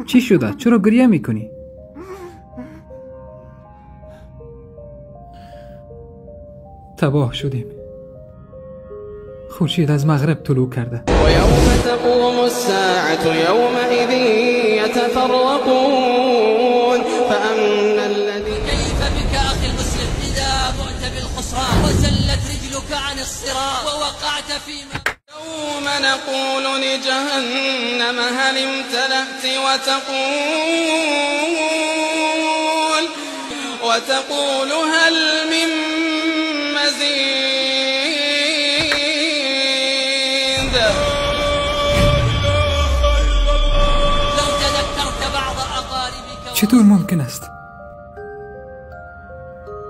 چی شده؟ چرا گریه میکنی؟ تباه شدیم. خورشید از مغرب طلوع کرده. و یوم تقوم الساعة یومئذ یتفرقون فأما الذی كيف بك أخي المسلم إذا بعت بالخسران وزلت رجلك عن الصراط ووقعت فيما يوم نقول لجهنم هل امتلأت وتقول هل من مزيد. لو تذكرت بعض أقاربك چطور ممکن است؟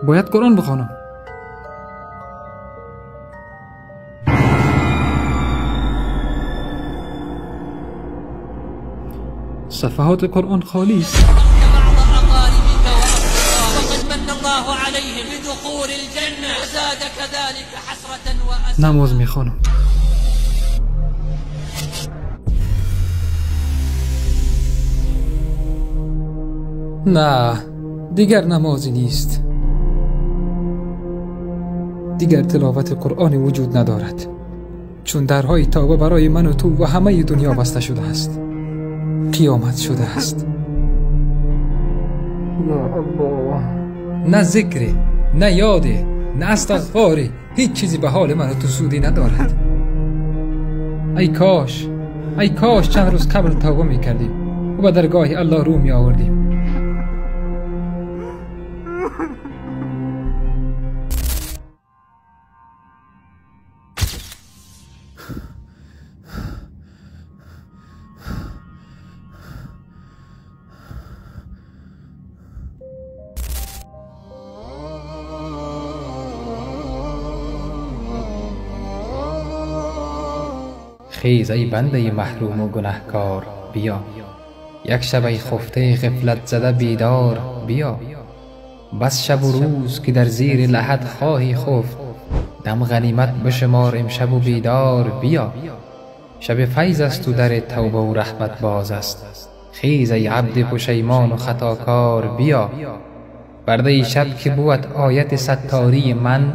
باید قرآن بخوانم. صفحات قرآن خالی است. بعض أقاربك وأصدقائك وقد من الله عليهم بدخول الجنة وزادك ذلك حسرة وأسى. نماز میخوانم. نه، دیگر نمازی نیست. دیگر تلاوت قرآن وجود ندارد، چون درهای توبه برای من و تو و همه دنیا بسته شده است. قیامت شده است. یا الله. نه ذکر، نه یاد، نه استغفار، هیچ چیزی به حال من و تو سودی ندارد. ای کاش چند روز قبل توبه میکردیم و به درگاه الله رو می آوردیم. خیز ای بنده محروم و گنهکار بیا، یک شب ای خفته غفلت زده بیدار بیا. بس شب و روز که در زیر لحد خواهی خفت، دم غنیمت بشمار امشب و بیدار بیا. شب فیض است و در توبه و رحمت باز است، خیز ای عبد پشیمان و خطاکار بیا. برده شب که بود آیت ستاری من،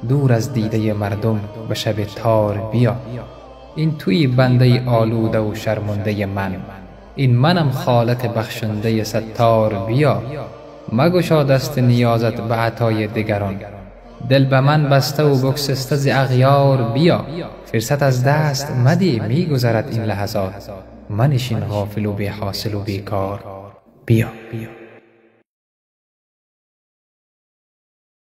دور از دیده مردم به شب تار بیا. این توی بنده آلوده و شرمنده من، این منم خالق بخشنده ستار بیا. مگشا دست نیازت به عطای دیگران، دل به من بسته و بگسسته ز اغیار بیا. فرصت از دست مدی میگذرد این لحظات، منشین غافل و بی حاصل و بیکار بیا.